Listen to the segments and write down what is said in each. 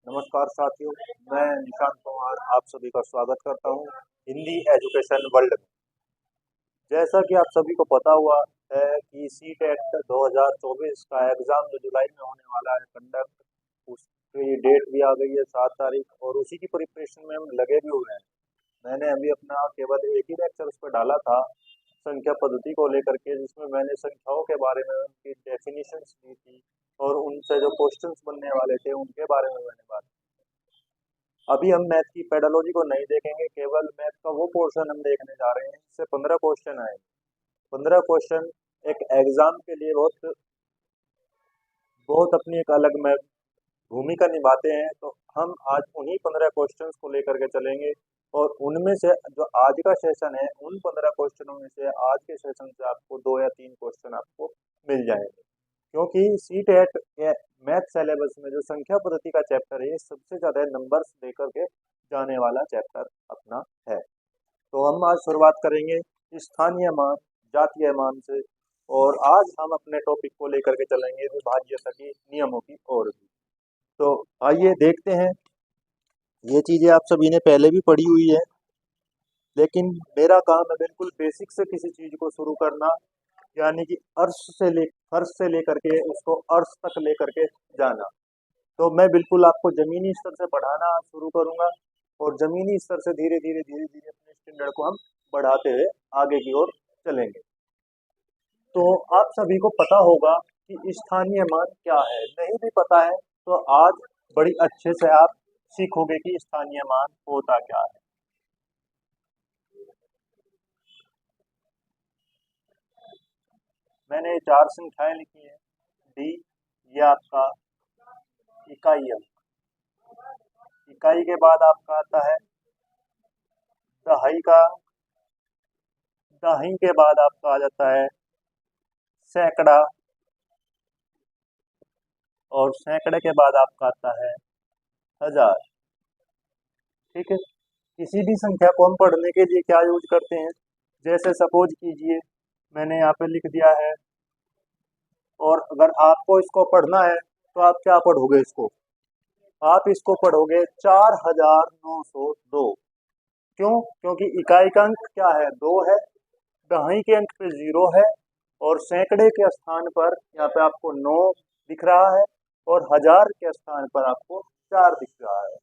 नमस्कार साथियों, मैं निशांत कुमार आप सभी का स्वागत करता हूं हिंदी एजुकेशन वर्ल्ड में। जैसा कि आप सभी को पता हुआ है कि सीटेट 2024 का एग्ज़ाम जो जुलाई में होने वाला है कंडक्ट, उसकी डेट भी आ गई है 7 तारीख और उसी की प्रिपरेशन में हम लगे भी हुए हैं। मैंने अभी अपना केवल एक ही लेक्चर उस पर डाला था संख्या पद्धति को लेकर के, जिसमें मैंने संख्याओं के बारे में उनकी डेफिनेशंस दी थी और उनसे जो क्वेश्चंस बनने वाले थे उनके बारे में मैंने बात। अभी हम मैथ की पेडालॉजी को नहीं देखेंगे, केवल मैथ का वो पोर्शन हम देखने जा रहे हैं। इससे 15 क्वेश्चन आए। 15 क्वेश्चन एक एग्जाम के लिए बहुत बहुत अपनी एक अलग में भूमिका निभाते हैं। तो हम आज उन्हीं 15 क्वेश्चंस को लेकर के चलेंगे और उनमें से जो आज का सेशन है उन 15 क्वेश्चनों में से आज के सेशन से आपको 2 या 3 क्वेश्चन आपको मिल जाएंगे, क्योंकि सीटेट के मैथ सिलेबस में जो संख्या पद्धति का चैप्टर है ये सबसे ज़्यादा नंबर्स देकर के जाने वाला चैप्टर अपना है। तो हम आज शुरुआत करेंगे स्थानीय मान जातीय मान से और आज हम अपने टॉपिक को लेकर के चलेंगे विभाज्यता के नियमों की ओर भी। तो आइए देखते हैं। ये चीज़ें आप सभी ने पहले भी पढ़ी हुई है, लेकिन मेरा काम है बिल्कुल बेसिक से किसी चीज़ को शुरू करना, यानी कि फर्श से लेकर के उसको अर्श तक लेकर के जाना। तो मैं बिल्कुल आपको ज़मीनी स्तर से पढ़ाना शुरू करूंगा और ज़मीनी स्तर से धीरे धीरे अपने स्टैंडर्ड को हम बढ़ाते हुए आगे की ओर चलेंगे। तो आप सभी को पता होगा कि स्थानीय मान क्या है। नहीं भी पता है तो आज बड़ी अच्छे से आप सीखोगे कि स्थानीय मान होता क्या है। मैंने 4 संख्याएं लिखी हैं। डी ये आपका इकाई अंक, इकाई के बाद आपका आता है दहाई का, दहाई के बाद आपका आ जाता है सैकड़ा और सैकड़े के बाद आपका आता है हजार। ठीक है, किसी भी संख्या को हम पढ़ने के लिए क्या यूज करते हैं, जैसे सपोज कीजिए मैंने यहाँ पे लिख दिया है और अगर आपको इसको पढ़ना है तो आप क्या पढ़ोगे, इसको आप इसको पढ़ोगे 4902। क्यों? क्योंकि इकाई का अंक क्या है, 2 है, दहाई के अंक पे 0 है और सैकड़े के स्थान पर यहाँ पे आपको 9 दिख रहा है और हजार के स्थान पर आपको 4 दिख रहा है।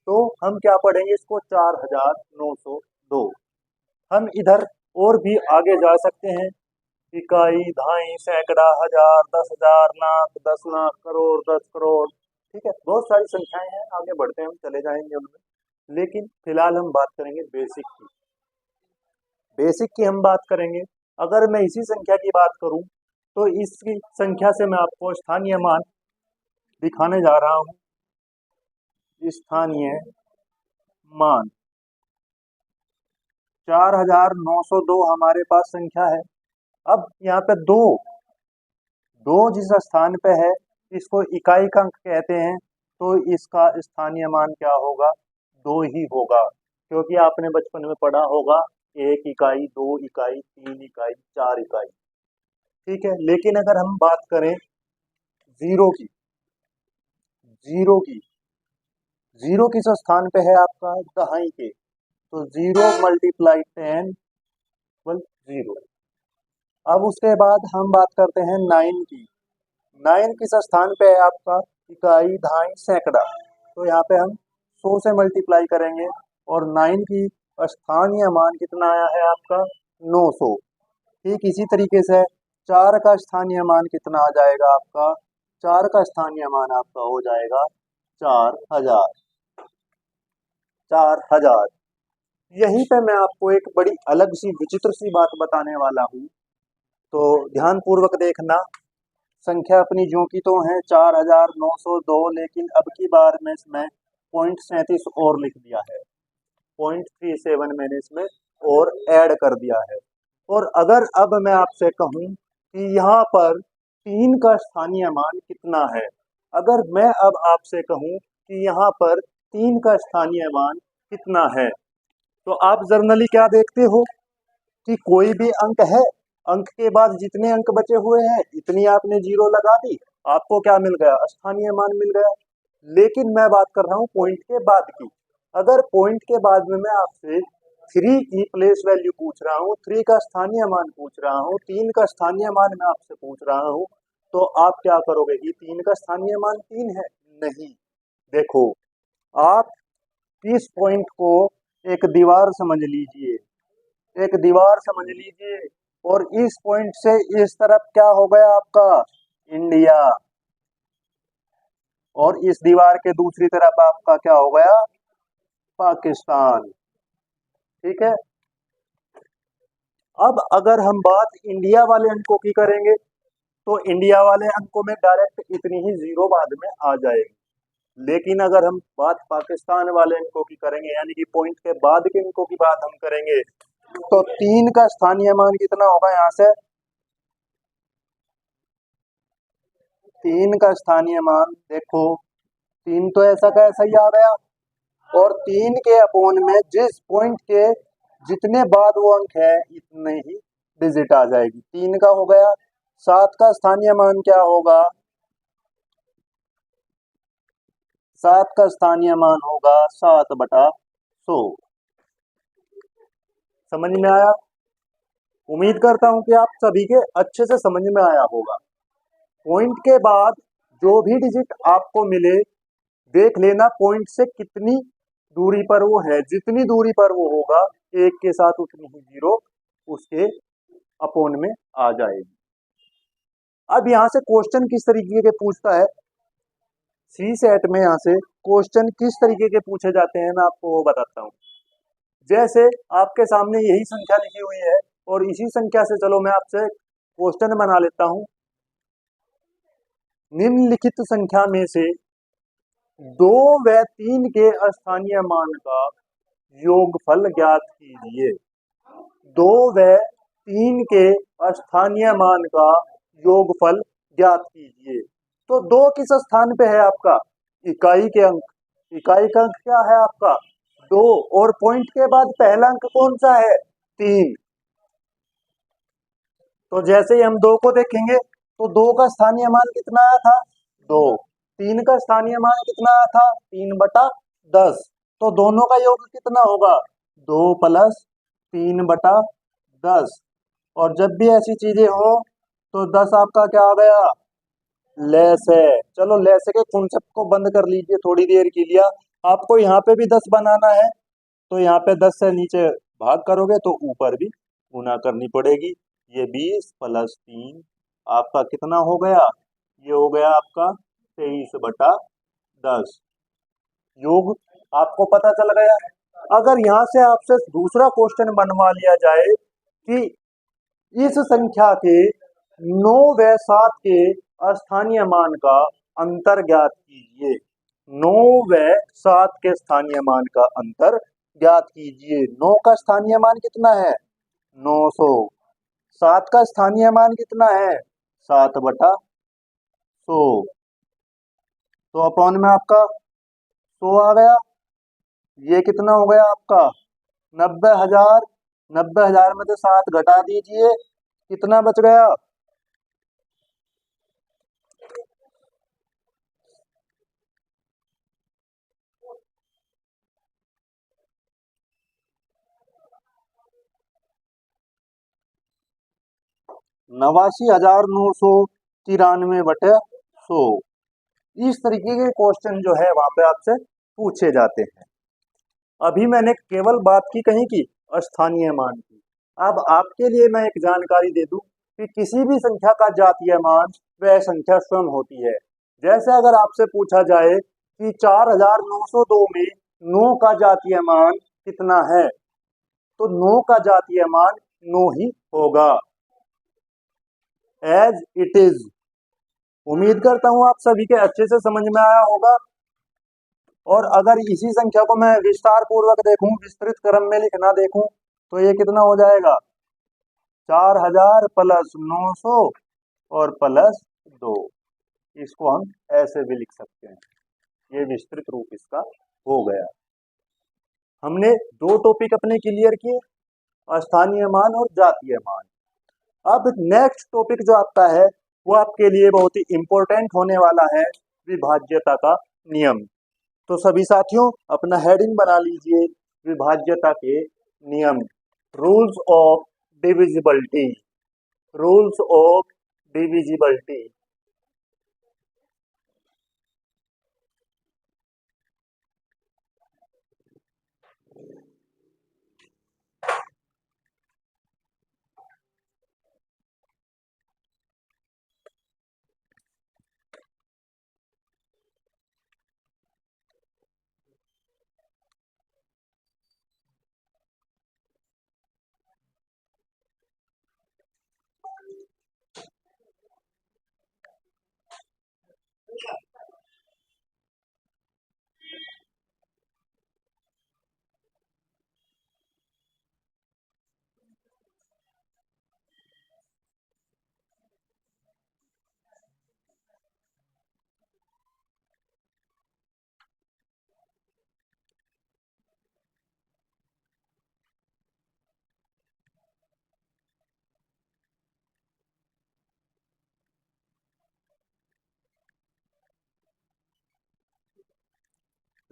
तो हम क्या पढ़ेंगे, इसको 4902। हम इधर और भी आगे जा सकते हैं, इकाई, दहाई, सैकड़ा, हजार, 10,000, लाख, 10 लाख, करोड़, 10 करोड़। ठीक है, बहुत सारी संख्याएं हैं, आगे बढ़ते हैं हम चले जाएंगे उनमें, लेकिन फिलहाल हम बात करेंगे बेसिक की। बेसिक की हम बात करेंगे। अगर मैं इसी संख्या की बात करूं तो इसी संख्या से मैं आपको स्थानीय मान दिखाने जा रहा हूं। स्थानीय मान 4902 हमारे पास संख्या है। अब यहाँ पे दो दो जिस स्थान पे है इसको इकाई का अंक कहते हैं, तो इसका स्थानीय मान क्या होगा, 2 ही होगा। क्योंकि आपने बचपन में पढ़ा होगा 1 इकाई, 2 इकाई, 3 इकाई, 4 इकाई। ठीक है, लेकिन अगर हम बात करें जीरो की, जीरो की जीरो किस स्थान पे है आपका, दहाई के, तो 0 मल्टीप्लाई 10 इक्वल 0। अब उसके बाद हम बात करते हैं 9 की। 9 किस स्थान पे है आपका, इकाई, दहाई, सैकड़ा, तो यहाँ पे हम 100 से मल्टीप्लाई करेंगे और 9 की स्थानीय मान कितना आया है आपका, 900। ठीक इसी तरीके से 4 का स्थानीय मान कितना आ जाएगा आपका, 4 का स्थानीय मान आपका हो जाएगा 4000। 4000। यहीं पे मैं आपको एक बड़ी अलग सी विचित्र सी बात बताने वाला हूँ, तो ध्यान पूर्वक देखना। संख्या अपनी जो की तो है 4902, लेकिन अब की बार में इसमें 0.37 और लिख दिया है, 0.37 मैंने इसमें और ऐड कर दिया है। और अगर अब मैं आपसे कहूं कि यहाँ पर 3 का स्थानीय मान कितना है, अगर मैं अब आपसे कहूं कि यहाँ पर 3 का स्थानीय मान कितना है, तो आप जर्नली क्या देखते हो कि कोई भी अंक है, अंक के बाद जितने अंक बचे हुए हैं इतनी आपने जीरो लगा दी, आपको क्या मिल गया, स्थानीय मान मिल गया। लेकिन मैं बात कर रहा हूँ पॉइंट के बाद की। अगर पॉइंट के बाद में मैं आपसे 3 की प्लेस वैल्यू पूछ रहा हूँ, 3 का स्थानीय मान पूछ रहा हूँ, 3 का स्थानीय मान मैं आपसे पूछ रहा हूँ, तो आप क्या करोगे कि 3 का स्थानीय मान 3 है? नहीं। देखो, आप इस पॉइंट को एक दीवार समझ लीजिए, एक दीवार समझ लीजिए, और इस पॉइंट से इस तरफ क्या हो गया आपका? इंडिया। और इस दीवार के दूसरी तरफ आपका क्या हो गया? पाकिस्तान। ठीक है। अब अगर हम बात इंडिया वाले अंकों की करेंगे, तो इंडिया वाले अंकों में डायरेक्ट इतनी ही जीरो बाद में आ जाएगी। लेकिन अगर हम बात पाकिस्तान वाले अंकों की करेंगे, यानी कि पॉइंट के बाद के अंकों की बात हम करेंगे, तो 3 का स्थानीय मान कितना होगा? यहाँ से 3 का स्थानीय मान देखो, 3 तो ऐसा का ऐसा ही आ गया, और 3 के अपोन में जिस पॉइंट के जितने बाद वो अंक है इतने ही डिजिट आ जाएगी। 3 का हो गया। 7 का स्थानीय मान क्या होगा? 7 का स्थानीय मान होगा 7/100। समझ में आया? उम्मीद करता हूं कि आप सभी के अच्छे से समझ में आया होगा। पॉइंट के बाद जो भी डिजिट आपको मिले, देख लेना पॉइंट से कितनी दूरी पर वो है। जितनी दूरी पर वो होगा, एक के साथ उतनी ही जीरो उसके अपोन में आ जाएगी। अब यहाँ से क्वेश्चन किस तरीके के पूछता है, सी सेट में यहाँ से क्वेश्चन किस तरीके के पूछे जाते हैं मैं आपको वो बताता हूँ। जैसे आपके सामने यही संख्या लिखी हुई है, और इसी संख्या से चलो मैं आपसे क्वेश्चन बना लेता हूँ। निम्नलिखित संख्या में से 2 व 3 के स्थानीय मान का योगफल ज्ञात कीजिए। 2 व 3 के स्थानीय मान का योगफल ज्ञात कीजिए। तो 2 किस स्थान पे है आपका? इकाई के अंक। इकाई का अंक क्या है आपका? 2। और पॉइंट के बाद पहला अंक कौन सा है? 3। तो जैसे ही हम 2 को देखेंगे, तो 2 का स्थानीय मान कितना आया था? 2। 3 का स्थानीय मान कितना आया था? 3/10। तो दोनों का योग कितना होगा? 2 + 3/10। और जब भी ऐसी चीजें हो, तो 10 आपका क्या आ गया? लेस है। चलो लेस के कॉन्सेप्ट को बंद कर लीजिए थोड़ी देर के लिए। आपको यहाँ पे भी 10 बनाना है, तो यहाँ पे 10 से नीचे भाग करोगे तो ऊपर भी गुना करनी पड़ेगी। ये 20 + 3 आपका कितना हो गया? ये हो गया आपका 23/10। योग आपको पता चल गया। अगर यहाँ से आपसे दूसरा क्वेश्चन बनवा लिया जाए कि इस संख्या के 9 व 7 के स्थानीय मान का अंतर ज्ञात कीजिए। 9 व 7 के स्थानीय मान का अंतर ज्ञात कीजिए। 9 का स्थानीय मान कितना है? 900। 7 का स्थानीय मान कितना है? 7/100। तो अपॉन में आपका 100 आ गया। ये कितना हो गया आपका? 90,000। 90,000 में से 7 घटा दीजिए, कितना बच गया? 89,993/100। इस तरीके के क्वेश्चन जो है वहां पे आपसे पूछे जाते हैं। अभी मैंने केवल बात की कहीं की स्थानीय मान की। अब आपके लिए मैं एक जानकारी दे दूं कि किसी भी संख्या का जातीय मान वह संख्या स्वयं होती है। जैसे अगर आपसे पूछा जाए कि 4902 में 9 का जातीय मान कितना है, तो 9 का जातीय मान 9 ही होगा, एज इट इज। उम्मीद करता हूं आप सभी के अच्छे से समझ में आया होगा। और अगर इसी संख्या को मैं विस्तार पूर्वक देखूं, विस्तृत क्रम में लिखना देखूं, तो ये कितना हो जाएगा? 4000 + 900 और +2। इसको हम ऐसे भी लिख सकते हैं। ये विस्तृत रूप इसका हो गया। हमने 2 टॉपिक अपने क्लियर किए, स्थानीय मान और जातीय मान। अब नेक्स्ट टॉपिक जो आपका है वो आपके लिए बहुत ही इंपॉर्टेंट होने वाला है, विभाज्यता का नियम। तो सभी साथियों अपना हेडिंग बना लीजिए, विभाज्यता के नियम, rules of divisibility, rules of divisibility.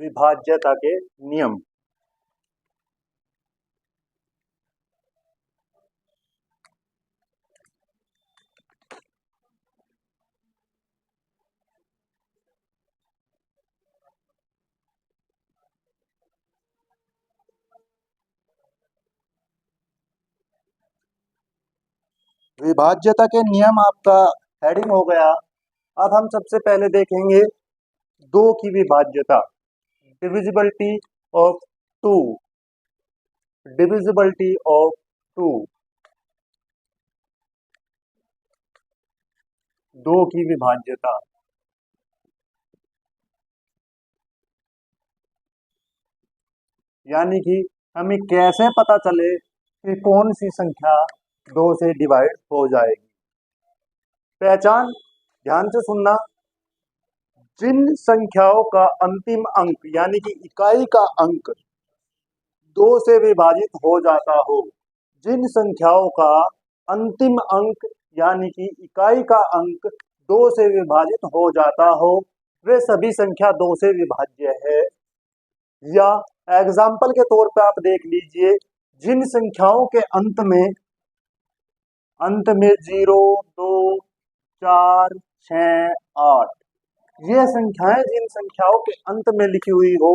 विभाज्यता के नियम। विभाज्यता के नियम आपका हेडिंग हो गया। अब हम सबसे पहले देखेंगे दो की विभाज्यता, divisibility of two, divisibility of two, दो की विभाज्यता। यानी कि हमें कैसे पता चले कि कौन सी संख्या दो से डिवाइड हो जाएगी। पहचान, ध्यान से सुनना, जिन संख्याओं का अंतिम अंक यानी कि इकाई का अंक दो से विभाजित हो जाता हो, जिन संख्याओं का अंतिम अंक यानी कि इकाई का अंक दो से विभाजित हो जाता हो, वे सभी संख्या दो से विभाज्य है। या एग्जाम्पल के तौर पे आप देख लीजिए, जिन संख्याओं के अंत में 0, 2, 4, 6, 8, ये संख्याएं जिन संख्याओं के अंत में लिखी हुई हो,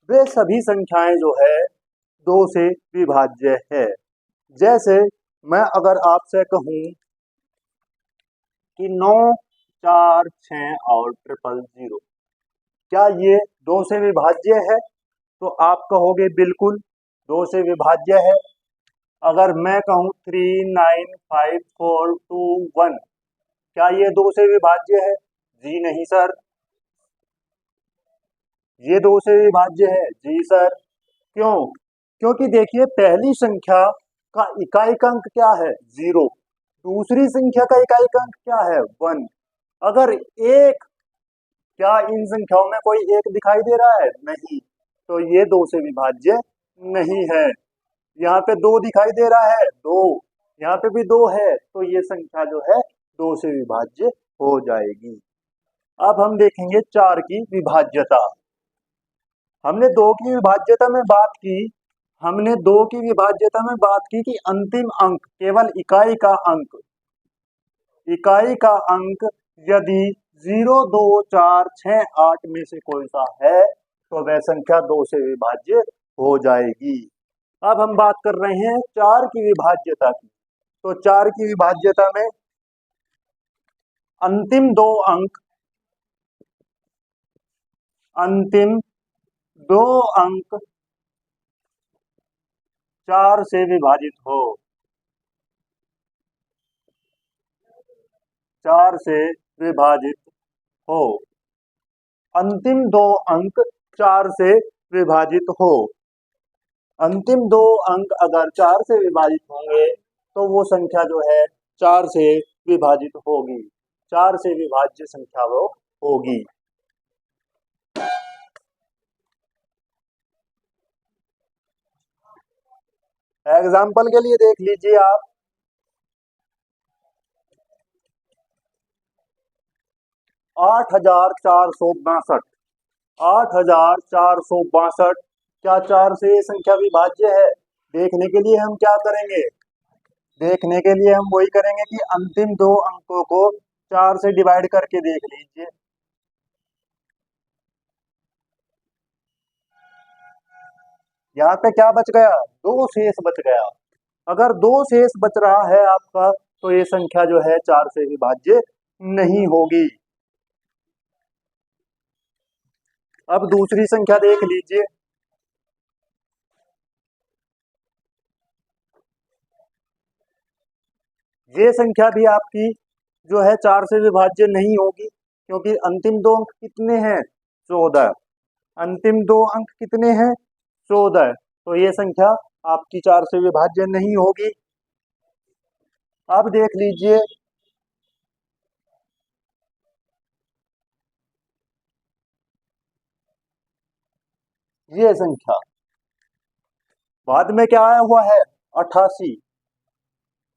वे सभी संख्याएं जो है दो से विभाज्य है। जैसे मैं अगर आपसे कहूं कि 9, 4, 6 और 000, क्या ये दो से विभाज्य है? तो आप कहोगे बिल्कुल दो से विभाज्य है। अगर मैं कहूं 3, 9, 5, 4, 2, 1, क्या ये दो से विभाज्य है? जी नहीं सर। ये दो से विभाज्य है? जी सर। क्यों? क्योंकि देखिए पहली संख्या का इकाई अंक क्या है? 0, दूसरी संख्या का इकाई अंक क्या है? 1। अगर एक, क्या इन संख्याओं में कोई एक दिखाई दे रहा है? नहीं, तो ये दो से विभाज्य नहीं है। यहाँ पे दो दिखाई दे रहा है, दो, यहाँ पे भी दो है, तो ये संख्या जो है दो से विभाज्य हो जाएगी। अब हम देखेंगे चार की विभाज्यता। हमने दो की विभाज्यता में बात की, हमने दो की विभाज्यता में बात की कि अंतिम अंक, केवल इकाई का अंक, इकाई का अंक यदि 0, 2, 4, 6, 8 में से कोई सा है तो वह संख्या दो से विभाज्य हो जाएगी। अब हम बात कर रहे हैं चार की विभाज्यता की। तो चार की विभाज्यता में अंतिम दो अंक, अंतिम दो अंक चार से विभाजित हो, चार से विभाजित हो, अंतिम दो अंक चार से विभाजित हो। अंतिम दो अंक अगर चार से विभाजित होंगे तो वो संख्या जो है चार से विभाजित होगी, चार से विभाज्य संख्या वो होगी। एग्जाम्पल के लिए देख लीजिए आप, 8,462, 8462। क्या 4 से ये संख्या विभाज्य है? देखने के लिए हम क्या करेंगे? देखने के लिए हम वही करेंगे कि अंतिम दो अंकों को 4 से डिवाइड करके देख लीजिए। यहाँ पे क्या बच गया? दो शेष बच गया। अगर दो शेष बच रहा है आपका, तो ये संख्या जो है 4 से विभाज्य नहीं होगी। अब दूसरी संख्या देख लीजिए। ये संख्या भी आपकी जो है 4 से विभाज्य नहीं होगी, क्योंकि अंतिम दो अंक कितने हैं? 14। अंतिम दो अंक कितने हैं? 14। तो ये संख्या आपकी 4 से विभाज्य नहीं होगी। अब देख लीजिए, ये संख्या बाद में क्या आया हुआ है? 88।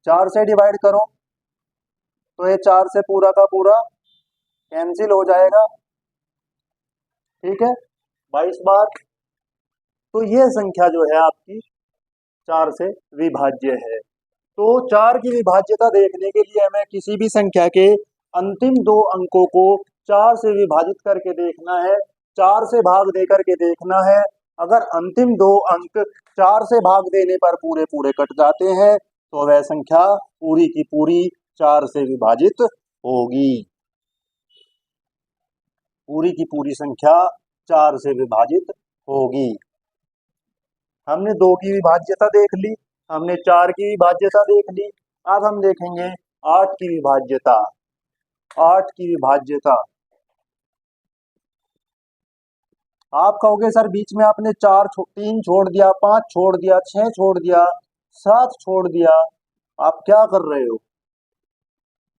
4 से डिवाइड करो तो ये 4 से पूरा का पूरा कैंसिल हो जाएगा। ठीक है, 22 बार। तो ये संख्या जो है आपकी 4 से विभाज्य है। तो 4 की विभाज्यता देखने के लिए हमें किसी भी संख्या के अंतिम दो अंकों को 4 से विभाजित करके देखना है, 4 से भाग दे करके देखना है। अगर अंतिम दो अंक 4 से भाग देने पर पूरे पूरे कट जाते हैं, तो वह संख्या पूरी की पूरी 4 से विभाजित होगी। पूरी की पूरी संख्या 4 से विभाजित होगी। हमने 2 की विभाज्यता देख ली, हमने 4 की विभाज्यता देख ली। अब हम देखेंगे 8 की विभाज्यता। 8 की विभाज्यता। आप कहोगे सर बीच में आपने 3 छोड़ दिया, 5 छोड़ दिया, 6 छोड़ दिया, 7 छोड़ दिया, आप क्या कर रहे हो?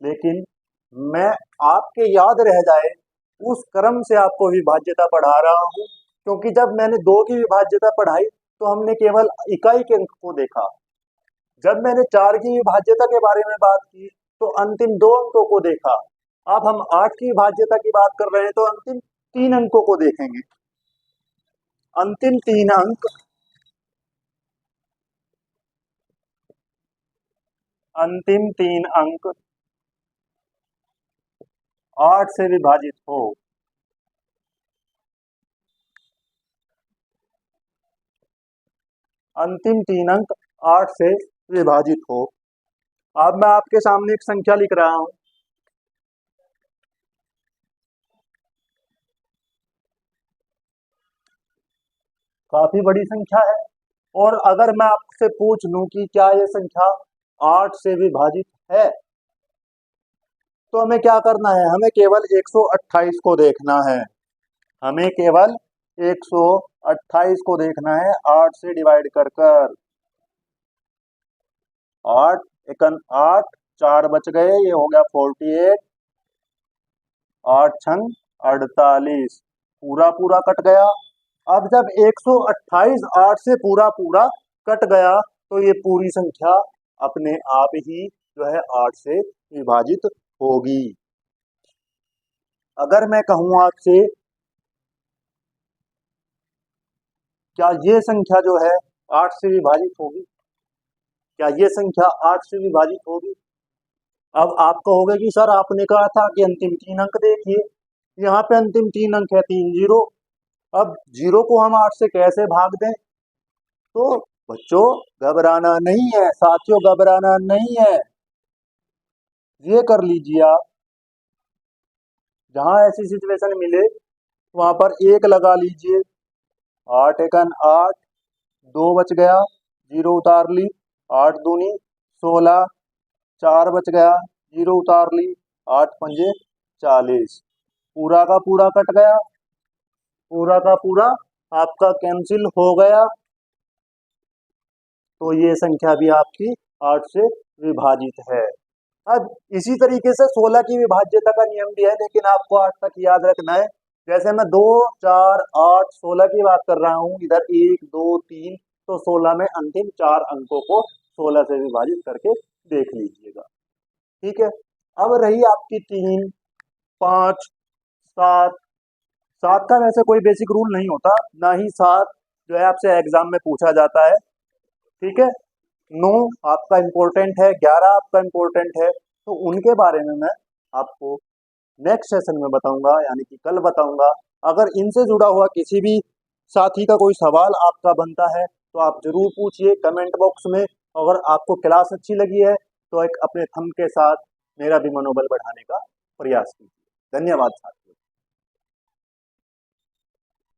लेकिन मैं आपके याद रह जाए उस क्रम से आपको विभाज्यता पढ़ा रहा हूं, क्योंकि जब मैंने 2 की विभाज्यता पढ़ाई तो हमने केवल इकाई के अंक को देखा। जब मैंने 4 की विभाज्यता के बारे में बात की तो अंतिम दो अंकों को देखा। अब हम 8 की विभाज्यता की बात कर रहे हैं तो अंतिम 3 अंकों को देखेंगे। अंतिम 3 अंक, अंतिम 3 अंक 8 से विभाजित हो। अंतिम 3 अंक 8 से विभाजित हो। अब मैं आपके सामने एक संख्या लिख रहा हूं। काफी बड़ी संख्या है, और अगर मैं आपसे पूछ लूं कि क्या ये संख्या 8 से विभाजित है, तो हमें क्या करना है? हमें केवल 128 को देखना है। हमें केवल 128 को देखना है 8 से डिवाइड कर कर। 8 एकन 8, 4 बच गए, ये हो गया 48। 8 छंग 48, पूरा पूरा कट गया। अब जब 128 8 से पूरा पूरा कट गया, तो ये पूरी संख्या अपने आप ही जो है 8 से विभाजित होगी। अगर मैं कहूं आपसे क्या ये संख्या जो है 8 से विभाजित होगी, क्या ये संख्या 8 से विभाजित होगी? अब आप कहोगे कि सर आपने कहा था कि अंतिम 3 अंक देखिए, यहाँ पे अंतिम 3 अंक है 3 जीरो। अब जीरो को हम 8 से कैसे भाग दें? तो बच्चों घबराना नहीं है, साथियों घबराना नहीं है। ये कर लीजिए आप, जहां ऐसी सिचुएशन मिले वहां पर 1 लगा लीजिए। 8 एकन 8, 2 बच गया, जीरो उतार ली। 8 दूनी 16, 4 बच गया, जीरो उतार ली। 8 पंजे 40, पूरा का पूरा कट गया, पूरा का पूरा आपका कैंसिल हो गया। तो ये संख्या भी आपकी 8 से विभाजित है। अब इसी तरीके से 16 की विभाज्यता का नियम भी है, लेकिन आपको 8 तक याद रखना है। जैसे मैं 2 4 8 16 की बात कर रहा हूँ, इधर 1 2 3, तो 16 में अंतिम 4 अंकों को 16 से विभाजित करके देख लीजिएगा। ठीक है, अब रही आपकी 3 5 7 सात का वैसे कोई बेसिक रूल नहीं होता, ना ही सात जो है आपसे एग्जाम में पूछा जाता है। ठीक है, 9 आपका इम्पोर्टेंट है, 11 आपका इम्पोर्टेंट है। तो उनके बारे में मैं आपको नेक्स्ट सेशन में बताऊंगा, यानी कि कल बताऊंगा। अगर इनसे जुड़ा हुआ किसी भी साथी का कोई सवाल आपका बनता है तो आप जरूर पूछिए कमेंट बॉक्स में। अगर आपको क्लास अच्छी लगी है तो एक अपने थंब के साथ मेरा भी मनोबल बढ़ाने का प्रयास कीजिए। धन्यवाद साथी।